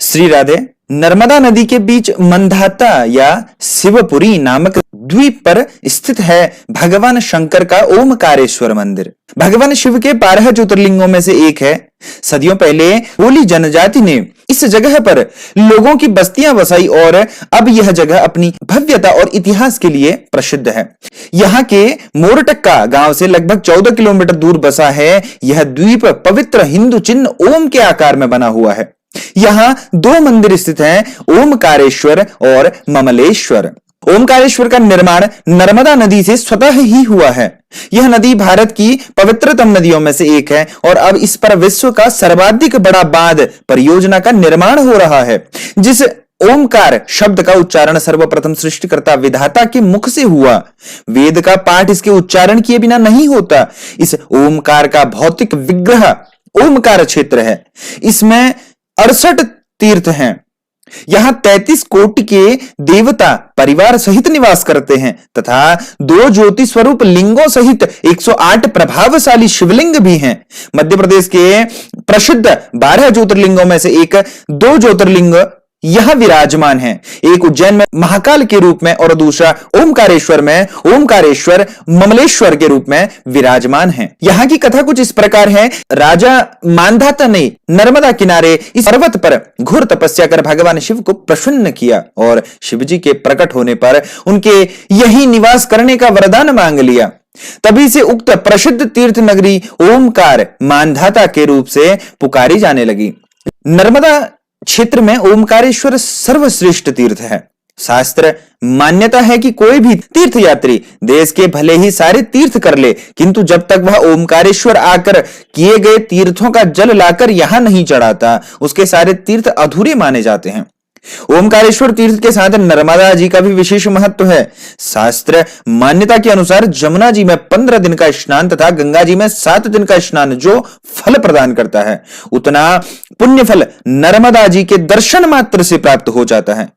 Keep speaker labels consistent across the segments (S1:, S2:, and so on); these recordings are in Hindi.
S1: श्री राधे। नर्मदा नदी के बीच मंधाता या शिवपुरी नामक द्वीप पर स्थित है भगवान शंकर का ओमकारेश्वर मंदिर। भगवान शिव के 12 ज्योतिर्लिंगों में से एक है। सदियों पहले कोली जनजाति ने इस जगह पर लोगों की बस्तियां बसाई और अब यह जगह अपनी भव्यता और इतिहास के लिए प्रसिद्ध है। यहाँ के मोरटक्का गांव से लगभग 14 किलोमीटर दूर बसा है यह द्वीप पवित्र हिंदू चिन्ह ओम के आकार में बना हुआ है। यहाँ 2 मंदिर स्थित हैं, ओमकारेश्वर और ममलेश्वर। ओमकारेश्वर का निर्माण नर्मदा नदी से स्वतः ही हुआ है। यह नदी भारत की पवित्रतम नदियों में से एक है और अब इस पर विश्व का सर्वाधिक बड़ा बांध परियोजना का निर्माण हो रहा है। जिस ओमकार शब्द का उच्चारण सर्वप्रथम सृष्टिकर्ता विधाता के मुख से हुआ, वेद का पाठ इसके उच्चारण किए बिना नहीं होता। इस ओमकार का भौतिक विग्रह ओमकार क्षेत्र है। इसमें 68 तीर्थ हैं। यहां 33 कोटि के देवता परिवार सहित निवास करते हैं तथा 2 ज्योति स्वरूप लिंगों सहित 108 प्रभावशाली शिवलिंग भी हैं। मध्य प्रदेश के प्रसिद्ध 12 ज्योतिर्लिंगों में से एक 2 ज्योतिर्लिंग यह विराजमान है। एक उज्जैन में महाकाल के रूप में और दूसरा ओमकारेश्वर में ओमकारेश्वर ममलेश्वर के रूप में विराजमान है। यहाँ की कथा कुछ इस प्रकार है। राजा मांधाता ने नर्मदा किनारे इस पर्वत पर घोर तपस्या कर भगवान शिव को प्रसन्न किया और शिव जी के प्रकट होने पर उनके यही निवास करने का वरदान मांग लिया। तभी से उक्त प्रसिद्ध तीर्थ नगरी ओमकार मांधाता के रूप से पुकारी जाने लगी। नर्मदा क्षेत्र में ओमकारेश्वर सर्वश्रेष्ठ तीर्थ है। शास्त्र मान्यता है कि कोई भी तीर्थ यात्री देश के भले ही सारे तीर्थ कर ले, किंतु जब तक वह ओमकारेश्वर आकर किए गए तीर्थों का जल लाकर यहां नहीं चढ़ाता, उसके सारे तीर्थ अधूरे माने जाते हैं। ओमकारेश्वर तीर्थ के साथ नर्मदा जी का भी विशेष महत्व है। शास्त्र मान्यता के अनुसार जमुना जी में 15 दिन का स्नान तथा गंगा जी में 7 दिन का स्नान जो फल प्रदान करता है, उतना पुण्य फल नर्मदा जी के दर्शन मात्र से प्राप्त हो जाता है।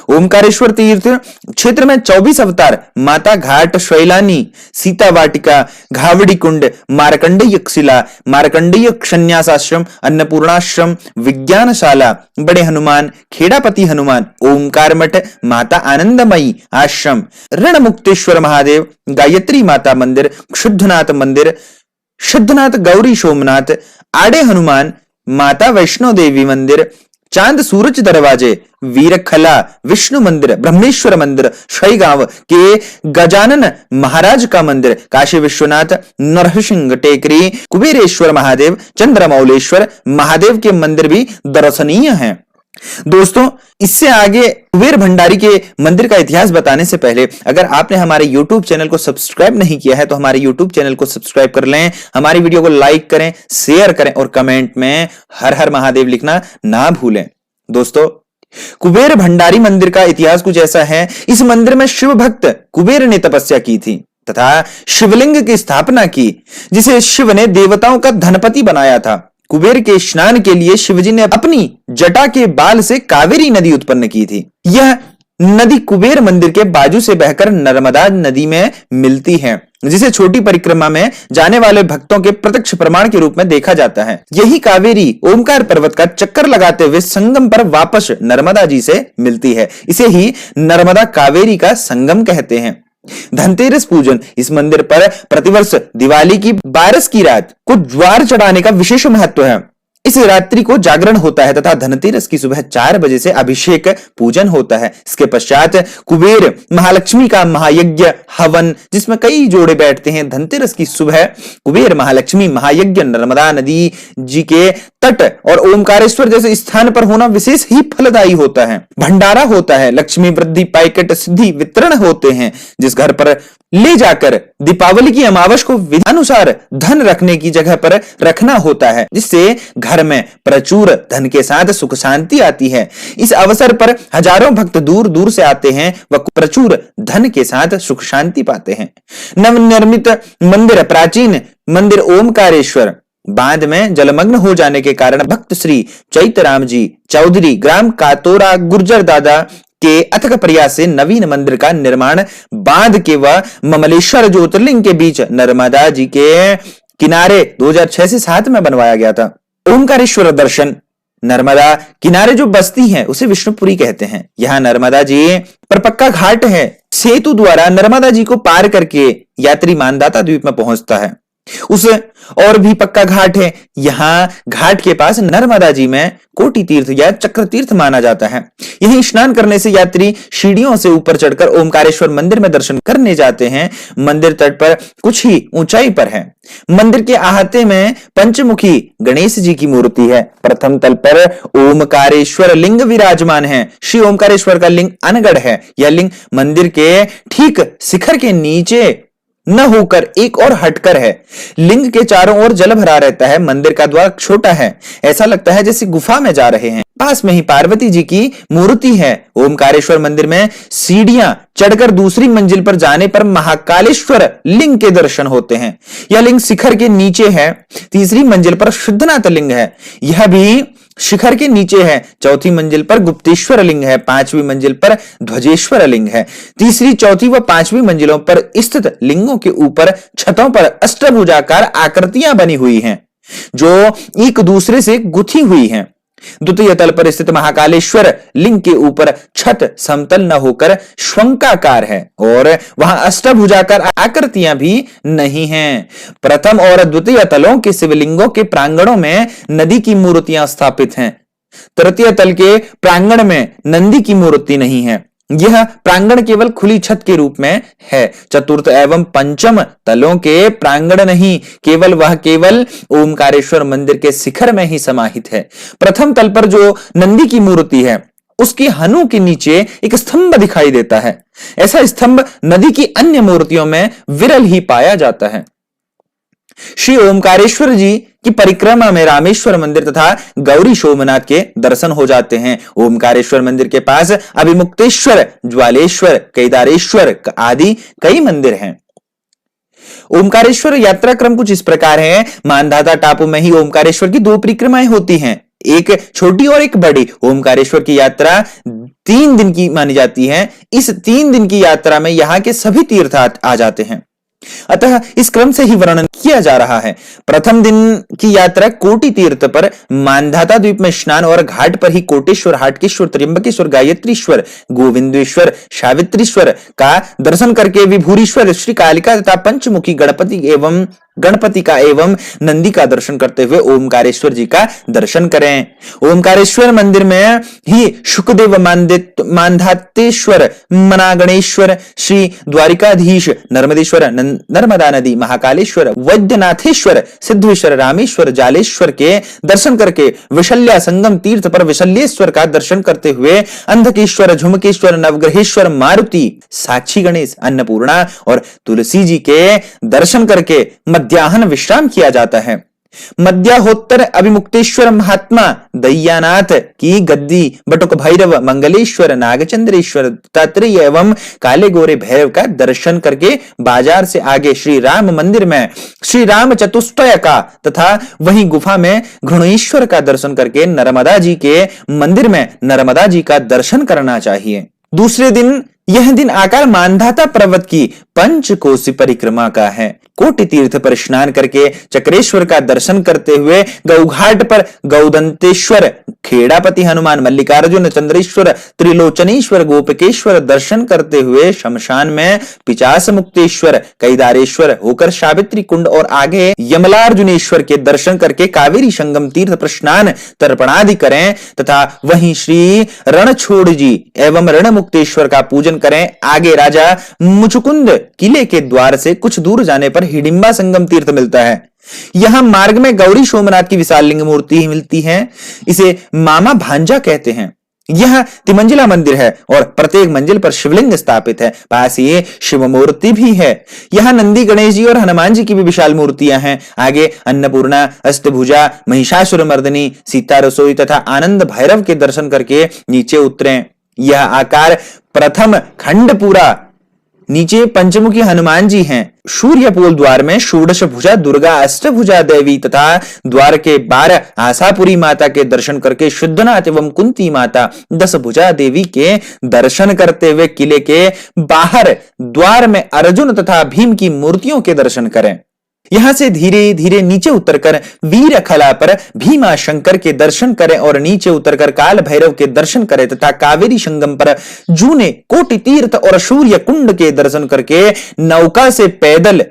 S1: ओमकारेश्वर तीर्थ क्षेत्र में 24 अवतार, माता घाट शैलानी, सीता वाटिका, घावड़ी कुंड, मार्कंडेय शिला, मार्कंडेय संन्यासाश्रम, अन्नपूर्णाश्रम, विज्ञानशाला, बड़े हनुमान, खेड़ापति हनुमान, ओमकार मठ, माता आनंदमयी आश्रम, ऋण मुक्तेश्वर महादेव, गायत्री माता मंदिर, शुद्धनाथ मंदिर, शुद्धनाथ गौरी सोमनाथ, आड़े हनुमान, माता वैष्णो देवी मंदिर, चांद सूरज दरवाजे, वीरखला विष्णु मंदिर, ब्रह्मेश्वर मंदिर, शैगांव के गजानन महाराज का मंदिर, काशी विश्वनाथ, नरसिंह टेकरी, कुबेरेश्वर महादेव, चंद्रमौलेश्वर महादेव के मंदिर भी दर्शनीय हैं। दोस्तों, इससे आगे कुबेर भंडारी के मंदिर का इतिहास बताने से पहले अगर आपने हमारे YouTube चैनल को सब्सक्राइब नहीं किया है तो हमारे YouTube चैनल को सब्सक्राइब कर लें, हमारी वीडियो को लाइक करें, शेयर करें और कमेंट में हर हर महादेव लिखना ना भूलें। दोस्तों, कुबेर भंडारी मंदिर का इतिहास कुछ ऐसा है। इस मंदिर में शिव भक्त कुबेर ने तपस्या की थी तथा शिवलिंग की स्थापना की, जिसे शिव ने देवताओं का धनपति बनाया था। कुबेर के स्नान के लिए शिवजी ने अपनी जटा के बाल से कावेरी नदी उत्पन्न की थी। यह नदी कुबेर मंदिर के बाजू से बहकर नर्मदा नदी में मिलती है, जिसे छोटी परिक्रमा में जाने वाले भक्तों के प्रत्यक्ष प्रमाण के रूप में देखा जाता है। यही कावेरी ओमकार पर्वत का चक्कर लगाते हुए संगम पर वापस नर्मदा जी से मिलती है। इसे ही नर्मदा कावेरी का संगम कहते हैं। धनतेरस पूजन, इस मंदिर पर प्रतिवर्ष दिवाली की 12 की रात को ज्वार चढ़ाने का विशेष महत्व है। इस रात्रि को जागरण होता है तथा धनतेरस की सुबह 4 बजे से अभिषेक पूजन होता है। इसके पश्चात कुबेर महालक्ष्मी का महायज्ञ हवन, जिसमें कई जोड़े बैठते हैं। धनतेरस की सुबह कुबेर महालक्ष्मी महायज्ञ नर्मदा नदी जी के तट और ओमकारेश्वर जैसे स्थान पर होना विशेष ही फलदायी होता है। भंडारा होता है, लक्ष्मी वृद्धि पैकेट सिद्धि वितरण होते हैं। जिस घर पर ले जाकर दीपावली की अमावस को विधानुसार धन रखने की जगह पर रखना होता है, जिससे घर में प्रचुर धन के साथ सुख शांति आती है। इस अवसर पर हजारों भक्त दूर दूर से आते हैं व प्रचुर धन के साथ सुख शांति पाते हैं। नवनिर्मित मंदिर प्राचीन मंदिर ओमकारेश्वर बांध में जलमग्न हो जाने के कारण भक्त श्री चैतराम जी चौधरी ग्राम कातोरा गुर्जर दादा के अथक प्रयास से नवीन मंदिर का निर्माण बांध के व ममलेश्वर ज्योतिर्लिंग के बीच नर्मदा जी के किनारे 2006 से 7 में बनवाया गया था। ओमकारेश्वर दर्शन नर्मदा किनारे जो बस्ती है उसे विष्णुपुरी कहते हैं। यहाँ नर्मदा जी पर पक्का घाट है। सेतु द्वारा नर्मदा जी को पार करके यात्री मानदाता द्वीप में पहुंचता है। उस और भी पक्का घाट है। यहाँ घाट के पास नर्मदा जी में कोटि तीर्थ या चक्र तीर्थ माना जाता है। यहीं स्नान करने से यात्री सीढ़ियों से ऊपर चढ़कर ओमकारेश्वर मंदिर में दर्शन करने जाते हैं। मंदिर तट पर कुछ ही ऊंचाई पर है। मंदिर के अहाते में पंचमुखी गणेश जी की मूर्ति है। प्रथम तल पर ओमकारेश्वर लिंग विराजमान है। श्री ओमकारेश्वर का लिंग अनगढ़ है। यह लिंग मंदिर के ठीक शिखर के नीचे न होकर एक और हटकर है। लिंग के चारों ओर जल भरा रहता है। मंदिर का द्वार छोटा है, ऐसा लगता है जैसे गुफा में जा रहे हैं। पास में ही पार्वती जी की मूर्ति है। ओमकारेश्वर मंदिर में सीढ़ियां चढ़कर दूसरी मंजिल पर जाने पर महाकालेश्वर लिंग के दर्शन होते हैं। यह लिंग शिखर के नीचे है। तीसरी मंजिल पर शुद्धनाथ लिंग है, यह भी शिखर के नीचे है। चौथी मंजिल पर गुप्तेश्वर लिंग है। पांचवी मंजिल पर ध्वजेश्वर लिंग है। तीसरी, चौथी व पांचवी मंजिलों पर स्थित लिंगों के ऊपर छतों पर अष्टभुजाकार आकृतियां बनी हुई हैं जो एक दूसरे से गुथी हुई हैं। द्वितीय तल पर स्थित महाकालेश्वर लिंग के ऊपर छत समतल न होकर शंखाकार है और वहां अष्टभुजाकार आकृतियां भी नहीं हैं। प्रथम और द्वितीय तलों के शिवलिंगों के प्रांगणों में नदी की मूर्तियां स्थापित हैं। तृतीय तल के प्रांगण में नंदी की मूर्ति नहीं है। यह प्रांगण केवल खुली छत के रूप में है। चतुर्थ एवं पंचम तलों के प्रांगण नहीं, केवल ओमकारेश्वर मंदिर के शिखर में ही समाहित है। प्रथम तल पर जो नंदी की मूर्ति है उसके हनु के नीचे एक स्तंभ दिखाई देता है। ऐसा स्तंभ नदी की अन्य मूर्तियों में विरल ही पाया जाता है। श्री ओमकारेश्वर जी की परिक्रमा में रामेश्वर मंदिर तथा गौरी सोमनाथ के दर्शन हो जाते हैं। ओमकारेश्वर मंदिर के पास अभिमुक्तेश्वर, ज्वालेश्वर, केदारेश्वर आदि कई मंदिर हैं। ओमकारेश्वर यात्रा क्रम कुछ इस प्रकार है। मानधाता टापू में ही ओमकारेश्वर की 2 परिक्रमाएं होती हैं, एक छोटी और एक बड़ी। ओमकारेश्वर की यात्रा 3 दिन की मानी जाती है। इस 3 दिन की यात्रा में यहाँ के सभी तीर्थ आ जाते हैं, अतः इस क्रम से ही वर्णन किया जा रहा है। प्रथम दिन की यात्रा कोटि तीर्थ पर मानधाता द्वीप में स्नान और घाट पर ही कोटेश्वर, हाटकेश्वर, त्र्यंबकेश्वर, गायत्रीश्वर, गोविंदेश्वर, सावित्रीश्वर का दर्शन करके विभूरीश्वर, श्री कालिका तथा पंचमुखी गणपति का एवं नंदी का दर्शन करते हुए ओमकारेश्वर जी का दर्शन करें। ओमकारेश्वर मंदिर में ही शुकदेव, मानधातेश्वर, मनागणेश्वर, श्री द्वारिकाधीश, नर्मदेश्वर, नर्मदा नदी, महाकालेश्वर, वैद्यनाथेश्वर, सिद्धेश्वर, रामेश्वर, जालेश्वर के दर्शन करके विशल्या संगम तीर्थ पर विशल्येश्वर का दर्शन करते हुए अंधकेश्वर, झुमकेश्वर, नवग्रहेश्वर, मारुति, साक्षी गणेश, अन्नपूर्णा और तुलसी जी के दर्शन करके मध्याह्न विश्राम किया जाता है। मध्याहोत्तर अभिमुक्तेश्वर महात्मा दयानाथ की गद्दी, बटुक भैरव, मंगलेश्वर, नागचंद्रेश्वर, दत्तात्रेय एवं काले गोरे भैरव का दर्शन करके बाजार से आगे श्री राम मंदिर में श्री राम चतुष्टय का तथा वहीं गुफा में घृणेश्वर का दर्शन करके नर्मदा जी के मंदिर में नर्मदा जी का दर्शन करना चाहिए। दूसरे दिन यह दिन आकार मानधाता पर्वत की पंचकोसी परिक्रमा का है। कोटि तीर्थ पर स्नान करके चक्रेश्वर का दर्शन करते हुए गौघाट पर गौदंतेश्वर, खेड़ापति हनुमान, मल्लिकार्जुन, चंद्रेश्वर, त्रिलोचनेश्वर, गोपकेश्वर दर्शन करते हुए शमशान में पिचास मुक्तेश्वर, कैदारेश्वर होकर सावित्री कुंड और आगे यमलार्जुनेश्वर के दर्शन करके कावेरी संगम तीर्थ पर स्नान तर्पणादि करें तथा वहीं श्री रणछोड़ जी एवं रणमुक्तेश्वर का पूजन करें। आगे राजा मुचुकुंद किले के द्वार से कुछ दूर जाने पर हिडिंबा संगम तीर्थ मिलता है। यहां मार्ग में गौरी सोमनाथ की विशाल लिंग मूर्ति मिलती है। इसे मामा भांजा कहते हैं। यह तिमंजिला मंदिर है और प्रत्येक मंजिल पर शिवलिंग स्थापित है। पास ही शिव मूर्ति भी है। यहाँ नंदी, गणेश जी और हनुमान जी की भी विशाल मूर्तियां हैं। आगे अन्नपूर्णा, अष्टभुजा, महिषासुर मर्दिनी, सीता रसोई तथा आनंद भैरव के दर्शन करके नीचे उतरें। यह आकार प्रथम खंड पूरा। नीचे पंचमुखी हनुमान जी हैं। सूर्यपोल द्वार में षोडश भुजा दुर्गा, अष्टभुजा देवी तथा द्वार के 12 आशापुरी माता के दर्शन करके शुद्धनाथ एवं कुंती माता, 10 भुजा देवी के दर्शन करते हुए किले के बाहर द्वार में अर्जुन तथा भीम की मूर्तियों के दर्शन करें। यहां से धीरे धीरे नीचे उतरकर वीरखला पर भीमा शंकर के दर्शन करें और नीचे उतरकर काल भैरव के दर्शन करें तथा कावेरी संगम पर जूने कोटि तीर्थ और सूर्य कुंड के दर्शन करके नौका से पैदल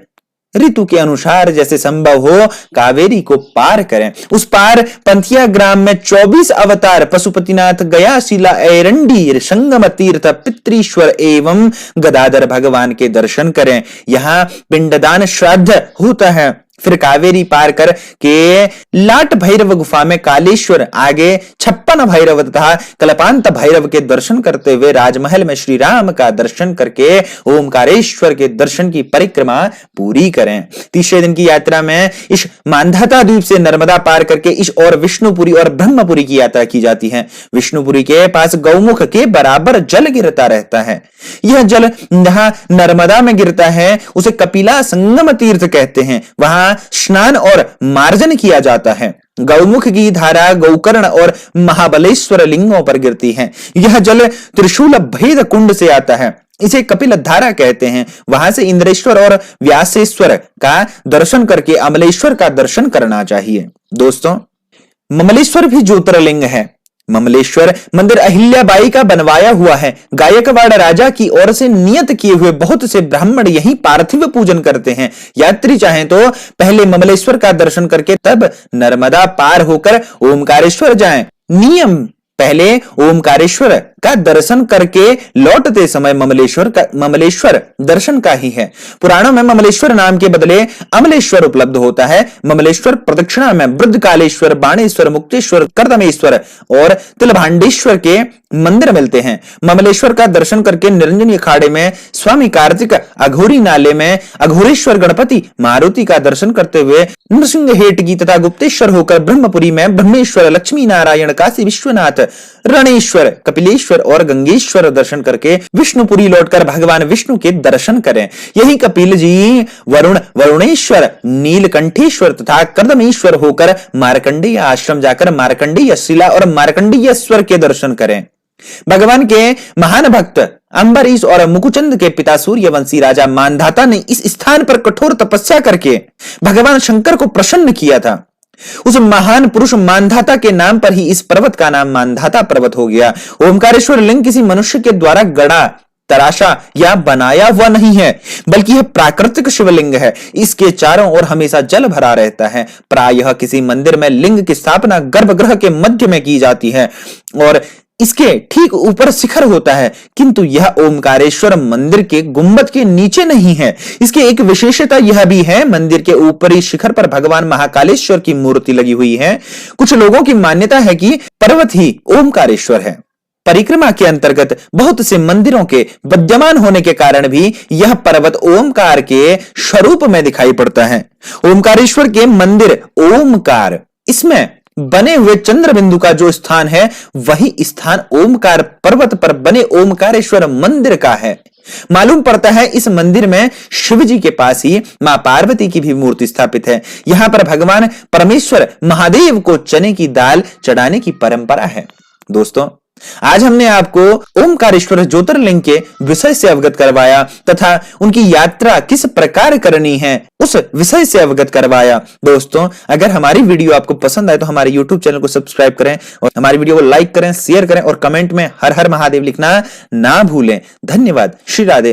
S1: ऋतु के अनुसार जैसे संभव हो कावेरी को पार करें। उस पार पंथिया ग्राम में 24 अवतार पशुपतिनाथ, गयाशिला, एरंडी, संगम तीर्थ, पितृश्वर एवं गदाधर भगवान के दर्शन करें। यहां पिंडदान श्राद्ध होता है। फिर कावेरी पार कर के लाट भैरव गुफा में कालेश्वर, आगे 56 भैरव तथा कल्पांत भैरव के दर्शन करते हुए राजमहल में श्री राम का दर्शन करके ओमकारेश्वर के दर्शन की परिक्रमा पूरी करें। तीसरे दिन की यात्रा में इस मांधाता द्वीप से नर्मदा पार करके इस और विष्णुपुरी और ब्रह्मपुरी की यात्रा की जाती है। विष्णुपुरी के पास गौमुख के बराबर जल गिरता रहता है। यह जल जहां नर्मदा में गिरता है उसे कपिला संगम तीर्थ कहते हैं। वहां स्नान और मार्जन किया जाता है। गौमुख की धारा गौकर्ण और महाबलेश्वर लिंगों पर गिरती है। यह जल त्रिशूल भेद कुंड से आता है। इसे कपिल धारा कहते हैं। वहां से इंद्रेश्वर और व्यासेश्वर का दर्शन करके अमलेश्वर का दर्शन करना चाहिए। दोस्तों, ममलेश्वर भी ज्योतिर्लिंग है। ममलेश्वर मंदिर अहिल्याबाई का बनवाया हुआ है। गायकवाड़ राजा की ओर से नियत किए हुए बहुत से ब्राह्मण यहीं पार्थिव पूजन करते हैं। यात्री चाहें तो पहले ममलेश्वर का दर्शन करके तब नर्मदा पार होकर ओमकारेश्वर जाएं। नियम पहले ओमकारेश्वर का दर्शन करके लौटते समय ममलेश्वर दर्शन का ही है। पुराणों में ममलेश्वर नाम के बदले अमलेश्वर उपलब्ध होता है। ममलेश्वर प्रदक्षिणा में वृद्धकालेश्वर, बाणेश्वर, मुक्तेश्वर, कर्दमेश्वर और तिलभांडेश्वर के मंदिर मिलते हैं। ममलेश्वर का दर्शन करके निरंजनी अखाड़े में स्वामी कार्तिक, अघोरी नाले में अघोरेश्वर गणपति, मारुति का दर्शन करते हुए नृसिंह हेटगी तथा गुप्तेश्वर होकर ब्रह्मपुरी में ब्रह्मेश्वर, लक्ष्मी नारायण, काशी विश्वनाथ, रणेश्वर, कपिलेश्वर और गंगेश्वर दर्शन करके विष्णुपुरी लौटकर भगवान विष्णु के दर्शन करें। यही कपिल जी वरुणेश्वर, नीलकंठेश्वर तथा कर्दमेश्वर होकर मार्कंडेय आश्रम जाकर मार्कंडेय शिला और मार्कंडेयेश्वर के दर्शन करें। भगवान के महान भक्त अंबरीश और मुकुचंद के पिता सूर्यवंशी राजा मांधाता ने इस स्थान पर कठोर तपस्या करके भगवान शंकर को प्रसन्न किया था। उस महान पुरुष मांधाता के नाम पर ही इस पर्वत का नाम मांधाता पर्वत हो गया। ओमकारेश्वर लिंग किसी मनुष्य के द्वारा गढ़ा, तराशा या बनाया हुआ नहीं है, बल्कि यह प्राकृतिक शिवलिंग है। इसके चारों ओर हमेशा जल भरा रहता है। प्रायः किसी मंदिर में लिंग की स्थापना गर्भगृह के मध्य में की जाती है और इसके ठीक ऊपर शिखर होता है, किंतु यह ओमकारेश्वर मंदिर के गुंबद के नीचे नहीं है। इसकी एक विशेषता यह भी है, मंदिर के ऊपरी शिखर पर भगवान महाकालेश्वर की मूर्ति लगी हुई है। कुछ लोगों की मान्यता है कि पर्वत ही ओमकारेश्वर है। परिक्रमा के अंतर्गत बहुत से मंदिरों के विद्यमान होने के कारण भी यह पर्वत ओमकार के स्वरूप में दिखाई पड़ता है। ओमकारेश्वर के मंदिर ओमकार, इसमें बने हुए चंद्र बिंदु का जो स्थान है वही स्थान ओमकार पर्वत पर बने ओमकारेश्वर मंदिर का है। मालूम पड़ता है इस मंदिर में शिव जी के पास ही मां पार्वती की भी मूर्ति स्थापित है। यहां पर भगवान परमेश्वर महादेव को चने की दाल चढ़ाने की परंपरा है। दोस्तों, आज हमने आपको ओमकारेश्वर ज्योतिर्लिंग के विषय से अवगत करवाया तथा उनकी यात्रा किस प्रकार करनी है उस विषय से अवगत करवाया। दोस्तों, अगर हमारी वीडियो आपको पसंद आए तो हमारे YouTube चैनल को सब्सक्राइब करें और हमारी वीडियो को लाइक करें, शेयर करें और कमेंट में हर हर महादेव लिखना ना भूलें। धन्यवाद। श्री राधे।